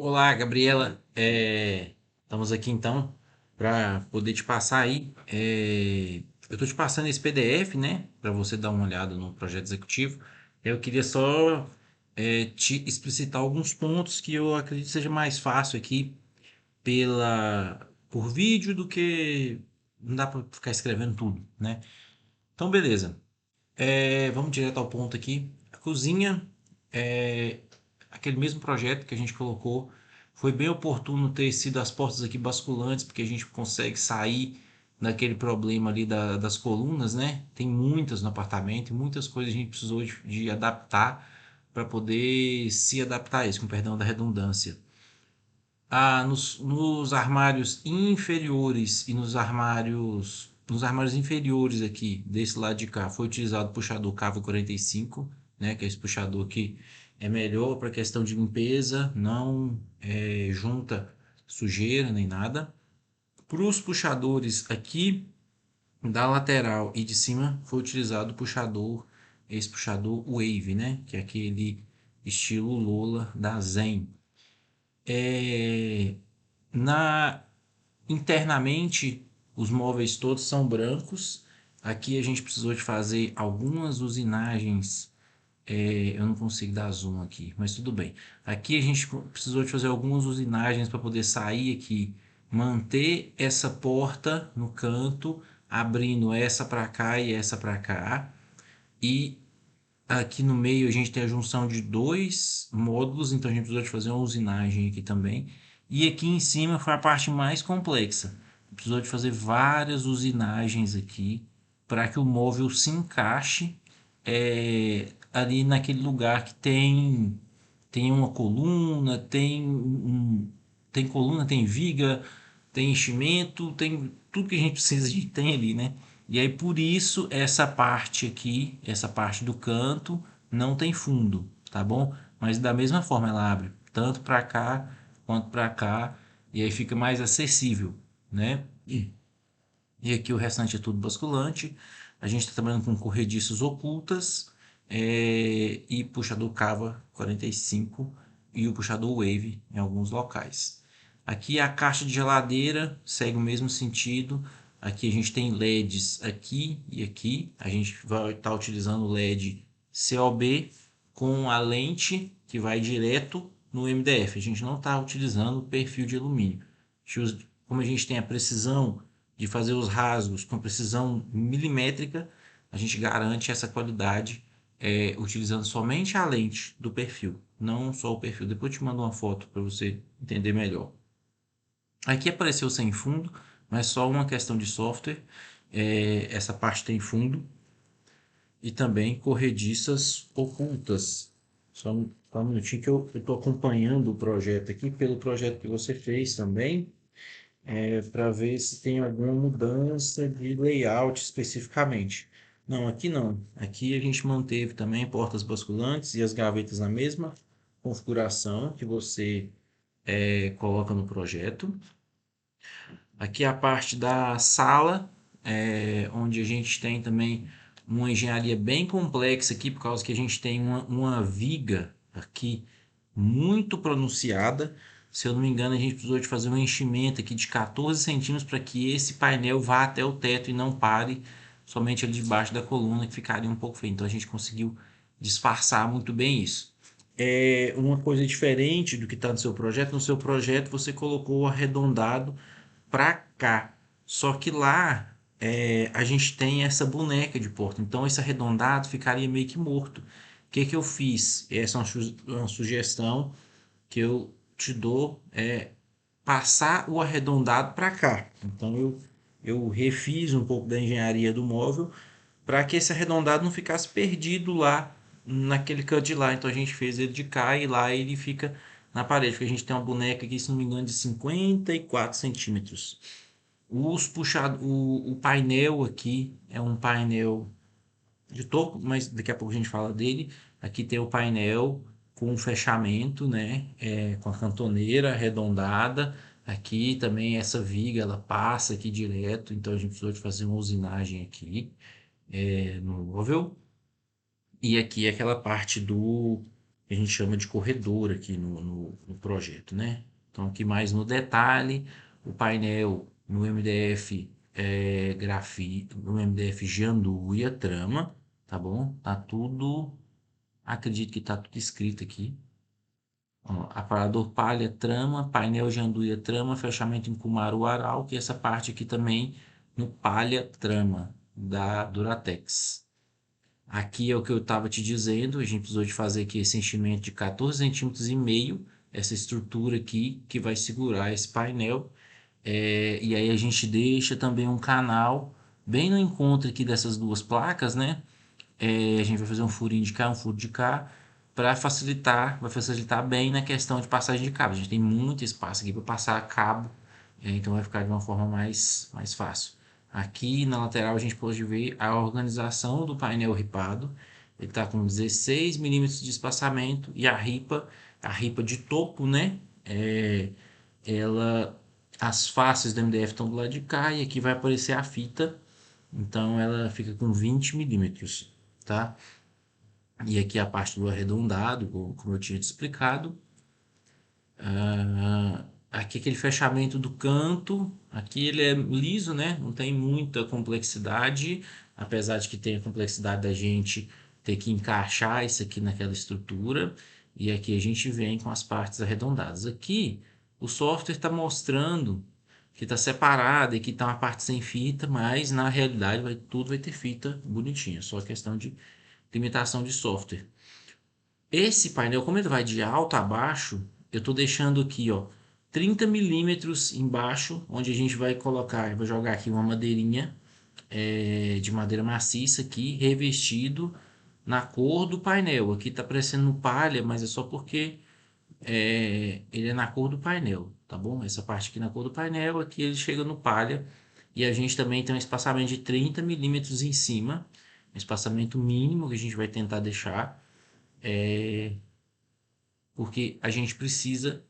Olá, Gabriela. Estamos aqui então para poder te passar aí. Eu estou te passando esse PDF, né, para você dar uma olhada no projeto executivo. Eu queria só te explicitar alguns pontos que eu acredito seja mais fácil aqui por vídeo do que não dá para ficar escrevendo tudo, né? Então, beleza. Vamos direto ao ponto aqui. A cozinha, é, aquele mesmo projeto que a gente colocou, foi bem oportuno ter sido as portas aqui basculantes, porque a gente consegue sair daquele problema ali das colunas, né? Tem muitas no apartamento e muitas coisas a gente precisou de adaptar para poder se adaptar a isso, com perdão da redundância. Nos armários inferiores e nos armários inferiores aqui, desse lado de cá, foi utilizado o puxador Cavo 45, né, que é esse puxador que é melhor para questão de limpeza, não junta sujeira nem nada. Para os puxadores aqui da lateral e de cima foi utilizado esse puxador Wave, né, que é aquele estilo Lola da Zen. É, na Internamente, os móveis todos são brancos. Aqui a gente precisou de fazer algumas usinagens. Eu não consigo dar zoom aqui, mas tudo bem. Aqui a gente precisou de fazer algumas usinagens para poder sair aqui, manter essa porta no canto, abrindo essa para cá e essa para cá. E aqui no meio a gente tem a junção de dois módulos, então a gente precisou de fazer uma usinagem aqui também. E aqui em cima foi a parte mais complexa. Precisou de fazer várias usinagens aqui para que o móvel se encaixe ali naquele lugar que tem uma coluna, tem coluna, tem viga, tem enchimento, tem tudo que a gente precisa de tem ali, né? E aí por isso essa parte aqui, essa parte do canto não tem fundo, tá bom? Mas da mesma forma ela abre tanto para cá quanto para cá e aí fica mais acessível, né? E aqui o restante é tudo basculante. A gente está trabalhando com corrediças ocultas e puxador cava 45 e o puxador wave em alguns locais. Aqui a caixa de geladeira segue o mesmo sentido. Aqui a gente tem LEDs aqui e aqui. A gente vai estar utilizando o LED COB com a lente que vai direto no MDF. A gente não está utilizando o perfil de alumínio. Como a gente tem a precisão de fazer os rasgos com precisão milimétrica, a gente garante essa qualidade utilizando somente a lente do perfil, não só o perfil. Depois eu te mando uma foto para você entender melhor. Aqui apareceu sem fundo, mas só uma questão de software. Essa parte tem fundo e também corrediças ocultas. Só um minutinho que eu estou acompanhando o projeto aqui, pelo projeto que você fez também, para ver se tem alguma mudança de layout especificamente. Não, aqui não. Aqui a gente manteve também portas basculantes e as gavetas na mesma configuração que você coloca no projeto. Aqui é a parte da sala, onde a gente tem também uma engenharia bem complexa aqui, por causa que a gente tem uma viga aqui muito pronunciada. Se eu não me engano, a gente precisou de fazer um enchimento aqui de 14 centímetros para que esse painel vá até o teto e não pare somente ali debaixo da coluna, que ficaria um pouco feio. Então a gente conseguiu disfarçar muito bem isso. Uma coisa diferente do que está no seu projeto. No seu projeto você colocou arredondado para cá. Só que lá a gente tem essa boneca de porta. Então esse arredondado ficaria meio que morto. O que que eu fiz? Essa é uma sugestão que eu te dou, passar o arredondado para cá. Então eu refiz um pouco da engenharia do móvel para que esse arredondado não ficasse perdido lá naquele canto de lá. Então a gente fez ele de cá e lá ele fica na parede, porque a gente tem uma boneca aqui, se não me engano, de 54 centímetros. O painel aqui é um painel de topo, mas daqui a pouco a gente fala dele. Aqui tem o painel com fechamento, né? Com a cantoneira arredondada. Aqui também essa viga ela passa aqui direto, então a gente precisou de fazer uma usinagem aqui no móvel. E aqui é aquela parte que a gente chama de corredor aqui no projeto, né? Então aqui mais no detalhe, o painel no MDF no MDF Janduia Trama, tá bom? Tá tudo, acredito que tá tudo escrito aqui. Ó, aparador palha trama, painel Janduia trama, fechamento em Kumaru Aral, que é essa parte aqui também no palha trama da Duratex. Aqui é o que eu estava te dizendo, a gente precisou de fazer aqui esse enchimento de 14 centímetros e meio, essa estrutura aqui que vai segurar esse painel. E aí a gente deixa também um canal bem no encontro aqui dessas duas placas, né? A gente vai fazer um furinho de cá, um furo de cá, para facilitar, vai facilitar bem na questão de passagem de cabo. A gente tem muito espaço aqui para passar cabo, então vai ficar de uma forma mais fácil. Aqui na lateral a gente pode ver a organização do painel ripado. Ele está com 16 milímetros de espaçamento e a ripa de topo, né? Ela, as faces do MDF estão do lado de cá e aqui vai aparecer a fita. Então ela fica com 20 milímetros, tá? E aqui a parte do arredondado, como eu tinha te explicado. Aqui aquele fechamento do canto, aqui ele é liso, né? Não tem muita complexidade, apesar de que tem a complexidade da gente ter que encaixar isso aqui naquela estrutura. E aqui a gente vem com as partes arredondadas. Aqui o software está mostrando que está separado e que está uma parte sem fita, mas na realidade tudo vai ter fita bonitinha, só questão de limitação de software. Esse painel, como ele vai de alto a baixo, eu estou deixando aqui, ó, 30 milímetros embaixo, onde a gente vai colocar, eu vou jogar aqui uma madeirinha de madeira maciça aqui, revestido na cor do painel. Aqui está parecendo palha, mas é só porque ele é na cor do painel, tá bom? Essa parte aqui na cor do painel, aqui ele chega no palha. E a gente também tem um espaçamento de 30 milímetros em cima, um espaçamento mínimo que a gente vai tentar deixar, porque a gente precisa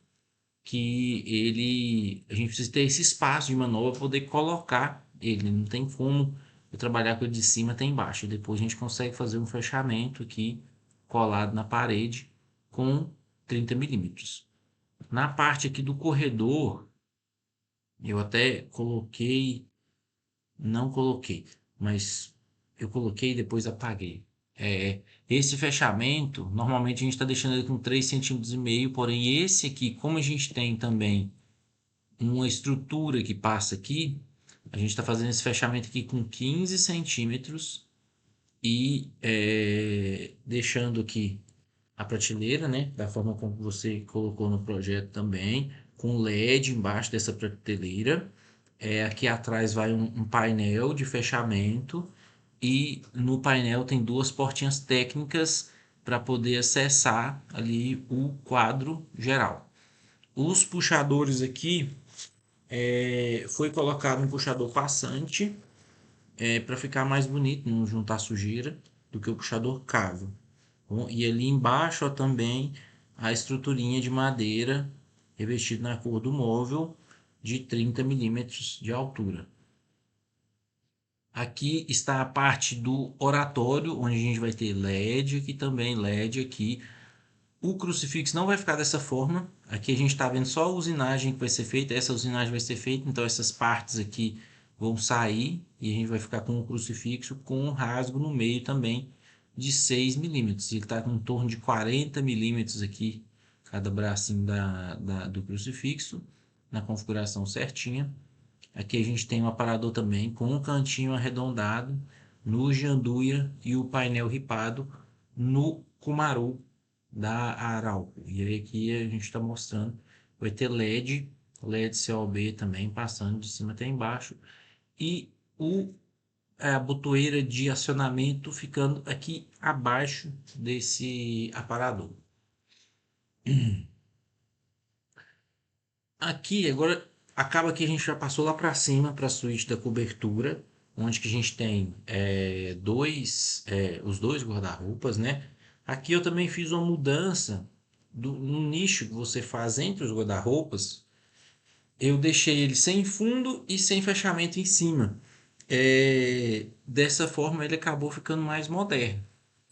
a gente precisa ter esse espaço de manobra para poder colocar ele. Não tem como eu trabalhar com ele de cima até embaixo. E depois a gente consegue fazer um fechamento aqui colado na parede com 30 milímetros. Na parte aqui do corredor, eu até coloquei, não coloquei, mas eu coloquei e depois apaguei. Esse fechamento, normalmente a gente está deixando ele com 3,5 cm, porém esse aqui, como a gente tem também uma estrutura que passa aqui, a gente está fazendo esse fechamento aqui com 15 centímetros e deixando aqui a prateleira, né, da forma como você colocou no projeto também, com LED embaixo dessa prateleira. Aqui atrás vai um painel de fechamento e no painel tem duas portinhas técnicas para poder acessar ali o quadro geral. Os puxadores aqui foi colocado um puxador passante para ficar mais bonito, não juntar sujeira, do que o puxador cavo. Bom, e ali embaixo ó, também a estruturinha de madeira revestida na cor do móvel de 30 milímetros de altura. Aqui está a parte do oratório, onde a gente vai ter LED, aqui também LED aqui. O crucifixo não vai ficar dessa forma. Aqui a gente está vendo só a usinagem que vai ser feita. Essa usinagem vai ser feita, então essas partes aqui vão sair e a gente vai ficar com o crucifixo com um rasgo no meio também de 6 milímetros. Ele está com em torno de 40 milímetros aqui, cada bracinho do crucifixo, na configuração certinha. Aqui a gente tem um aparador também com um cantinho arredondado no Janduia e o painel ripado no Kumaru da Arauco. E aí aqui a gente está mostrando, vai ter LED COB também passando de cima até embaixo e a botoeira de acionamento ficando aqui abaixo desse aparador. Aqui agora acaba que a gente já passou lá para cima para a suíte da cobertura, onde que a gente tem os dois guarda-roupas, né? Aqui eu também fiz uma mudança no nicho que você faz entre os guarda-roupas. Eu deixei ele sem fundo e sem fechamento em cima. Dessa forma ele acabou ficando mais moderno.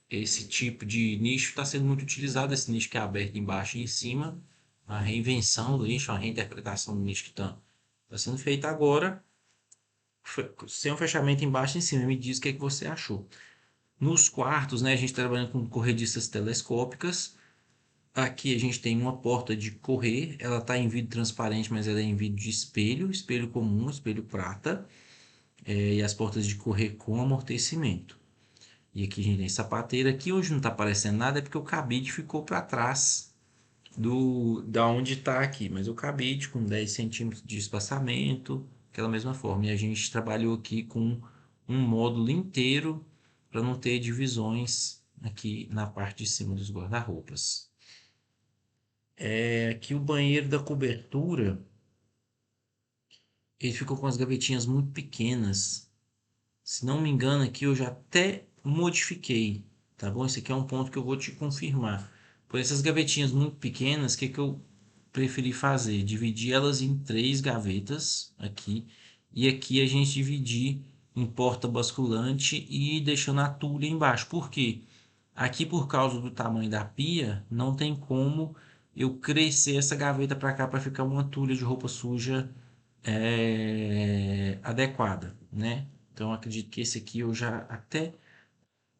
esse tipo de nicho está sendo muito utilizado, esse nicho que é aberto embaixo e em cima, a reinvenção do nicho, a reinterpretação do nicho que está sendo feita agora, sem um fechamento embaixo e em cima. Me diz o que é que você achou. Nos quartos, né, a gente trabalhando com corredistas telescópicas. Aqui a gente tem uma porta de correr, ela está em vidro transparente, mas ela é em vidro de espelho, espelho comum, espelho prata, e as portas de correr com amortecimento. E aqui a gente tem sapateira. Aqui hoje não está aparecendo nada, é porque o cabide ficou para trás da onde está aqui, mas o cabide com 10 centímetros de espaçamento, aquela mesma forma. E a gente trabalhou aqui com um módulo inteiro para não ter divisões aqui na parte de cima dos guarda-roupas. Aqui o banheiro da cobertura, ele ficou com as gavetinhas muito pequenas. Se não me engano, aqui eu já até modifiquei, tá bom? Esse aqui é um ponto que eu vou te confirmar. Por essas gavetinhas muito pequenas, o que que eu preferi fazer? Dividir elas em 3 gavetas aqui. E aqui a gente dividir em porta basculante e deixando a tulha embaixo. Por quê? Aqui, por causa do tamanho da pia, não tem como eu crescer essa gaveta para cá para ficar uma tulha de roupa suja adequada, né? Então, acredito que esse aqui eu já até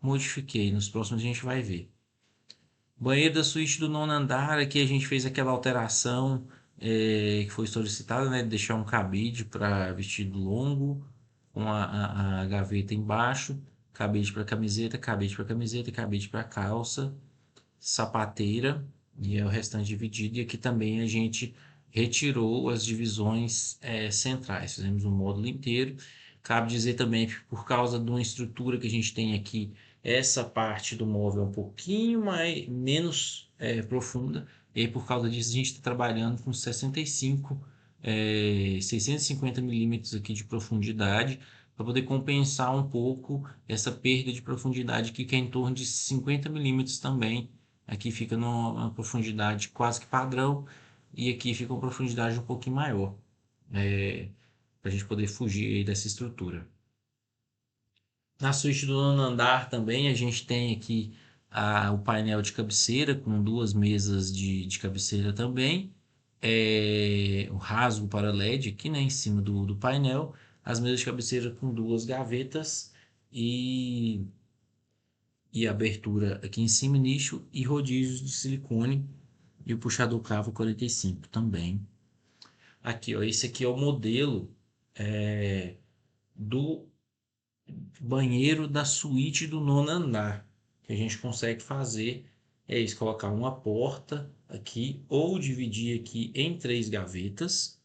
modifiquei. Nos próximos a gente vai ver. Banheiro da suíte do nono andar, aqui a gente fez aquela alteração que foi solicitada, né? De deixar um cabide para vestido longo, com a gaveta embaixo, cabide para camiseta, cabide para camiseta, cabide para calça, sapateira e é o restante dividido. E aqui também a gente retirou as divisões centrais, fizemos um módulo inteiro. Cabe dizer também que por causa de uma estrutura que a gente tem aqui, essa parte do móvel é um pouquinho menos profunda, e aí, por causa disso a gente está trabalhando com 650 milímetros aqui de profundidade, para poder compensar um pouco essa perda de profundidade aqui, que é em torno de 50 milímetros também. Aqui fica numa profundidade quase que padrão, e aqui fica uma profundidade um pouquinho maior, para a gente poder fugir aí dessa estrutura. Na suíte do nono andar também a gente tem aqui o painel de cabeceira com 2 mesas de cabeceira também. O rasgo para LED aqui, né, em cima do painel. As mesas de cabeceira com 2 gavetas e abertura aqui em cima, nicho e rodízios de silicone e o puxador cavo 45 também. Aqui, ó, esse aqui é o modelo do banheiro da suíte do nono andar, que a gente consegue fazer isso, colocar uma porta aqui ou dividir aqui em 3 gavetas,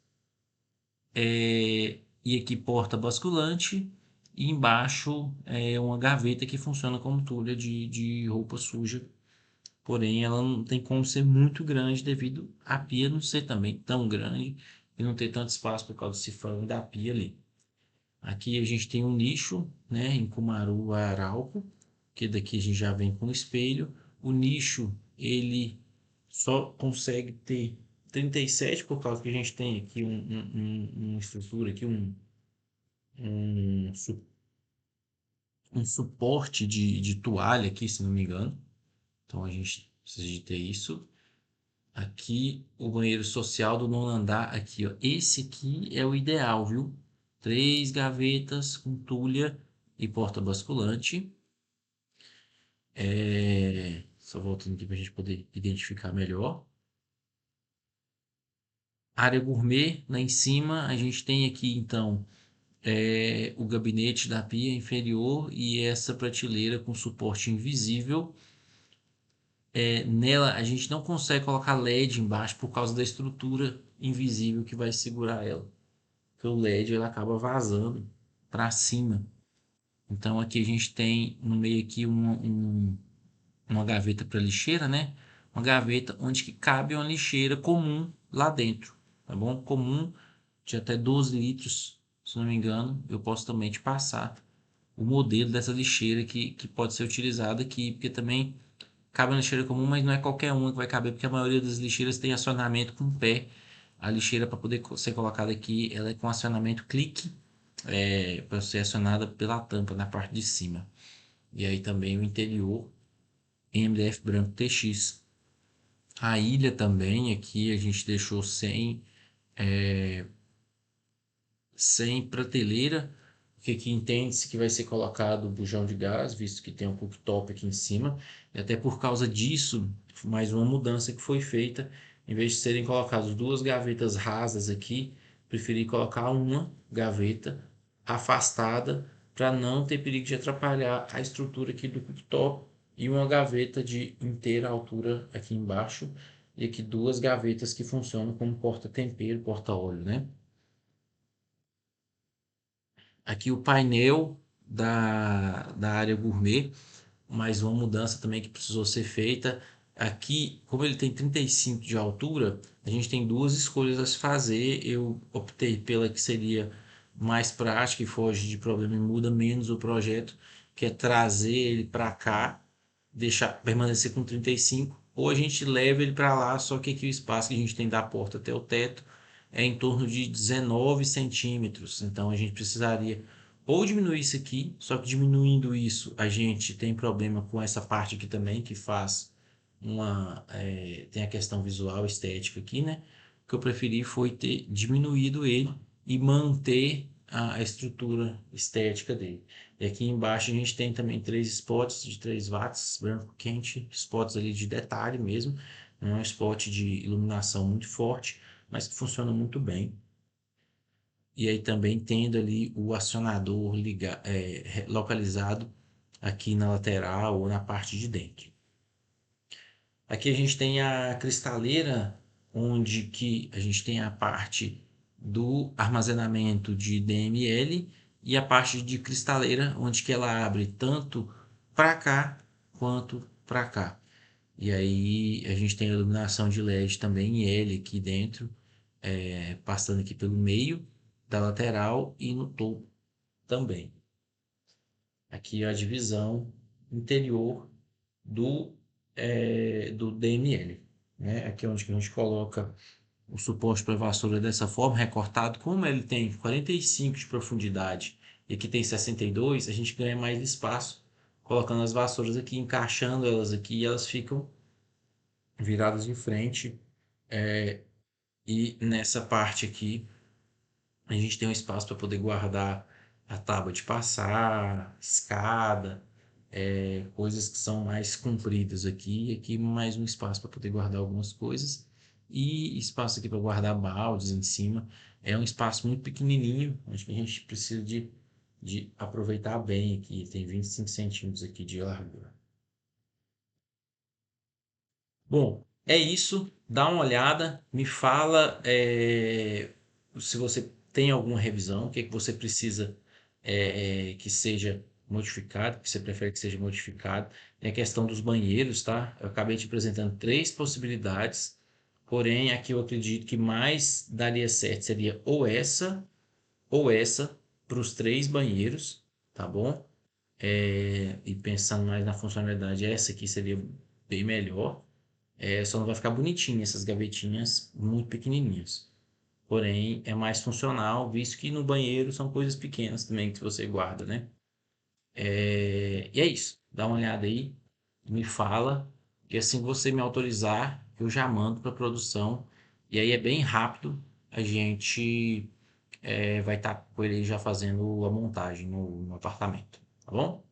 e aqui porta basculante e embaixo uma gaveta que funciona como tulha de roupa suja, porém ela não tem como ser muito grande devido à pia não ser também tão grande e não ter tanto espaço por causa do sifão da pia ali. Aqui a gente tem um nicho, né, em Cumaru Arauco, que daqui a gente já vem com o espelho. O nicho, ele só consegue ter 37 por causa que a gente tem aqui uma estrutura, aqui um, su- um suporte de toalha aqui, se não me engano. Então a gente precisa de ter isso. Aqui o banheiro social do nono andar, aqui, ó. Esse aqui é o ideal, viu? 3 gavetas com tulha e porta basculante. Só voltando aqui para a gente poder identificar melhor. Área gourmet, lá em cima, a gente tem aqui então o gabinete da pia inferior e essa prateleira com suporte invisível. Nela a gente não consegue colocar LED embaixo por causa da estrutura invisível que vai segurar ela. Porque o LED ele acaba vazando para cima. Então aqui a gente tem no meio aqui uma gaveta para lixeira, né? Uma gaveta onde que cabe uma lixeira comum lá dentro, tá bom? Comum de até 12 litros, se não me engano. Eu posso também te passar o modelo dessa lixeira que pode ser utilizada aqui, porque também cabe na lixeira comum, mas não é qualquer uma que vai caber, porque a maioria das lixeiras tem acionamento com pé. A lixeira para poder ser colocada aqui, ela é com acionamento clique, para ser acionada pela tampa na parte de cima. E aí também o interior em MDF branco TX. A ilha também aqui a gente deixou sem prateleira, porque aqui entende-se que vai ser colocado o bujão de gás, visto que tem um cooktop aqui em cima, e até por causa disso, mais uma mudança que foi feita, em vez de serem colocadas duas gavetas rasas aqui, preferi colocar uma gaveta afastada para não ter perigo de atrapalhar a estrutura aqui do cooktop, e uma gaveta de inteira altura aqui embaixo, e aqui duas gavetas que funcionam como porta-tempero, porta-óleo, né? Aqui o painel da área gourmet, mais uma mudança também que precisou ser feita. Aqui, como ele tem 35 de altura, a gente tem duas escolhas a se fazer. Eu optei pela que seria mais prática e foge de problema e muda menos o projeto, que é trazer ele para cá, deixar permanecer com 35, ou a gente leva ele para lá, só que aqui o espaço que a gente tem da porta até o teto é em torno de 19 centímetros. Então a gente precisaria ou diminuir isso aqui, só que diminuindo isso a gente tem problema com essa parte aqui também, que faz tem a questão visual, estética aqui, né? O que eu preferi foi ter diminuído ele e manter a estrutura estética dele. E aqui embaixo a gente tem também três spots de 3 watts, branco quente, spots ali de detalhe mesmo, não é um spot de iluminação muito forte, mas que funciona muito bem. E aí também tendo ali o acionador localizado aqui na lateral ou na parte de dentro. Aqui a gente tem a cristaleira, onde que a gente tem a parte do armazenamento de DML e a parte de cristaleira, onde que ela abre tanto para cá quanto para cá. E aí a gente tem a iluminação de LED também em L aqui dentro, passando aqui pelo meio da lateral e no topo também. Aqui é a divisão interior do DML, né? Aqui é onde que a gente coloca o suporte para vassoura dessa forma, recortado. Como ele tem 45 de profundidade e aqui tem 62, a gente ganha mais espaço colocando as vassouras aqui, encaixando elas aqui, e elas ficam viradas de frente. E nessa parte aqui a gente tem um espaço para poder guardar a tábua de passar, escada, coisas que são mais compridas aqui. E aqui mais um espaço para poder guardar algumas coisas. E espaço aqui para guardar baldes em cima. É um espaço muito pequenininho, acho que a gente precisa de aproveitar bem aqui. Tem 25 centímetros aqui de largura. Bom, é isso. Dá uma olhada, me fala se você tem alguma revisão, o que é que você precisa que seja modificado, que você prefere que seja modificado. Tem a questão dos banheiros, tá? Eu acabei te apresentando três possibilidades, porém aqui eu acredito que mais daria certo seria ou essa para os três banheiros, tá bom? E pensando mais na funcionalidade, essa aqui seria bem melhor. Só não vai ficar bonitinha essas gavetinhas muito pequenininhas. Porém, é mais funcional, visto que no banheiro são coisas pequenas também que você guarda, né? E é isso. Dá uma olhada aí, me fala, que assim que você me autorizar, eu já mando para produção. E aí é bem rápido, a gente vai estar com ele já fazendo a montagem no apartamento, tá bom?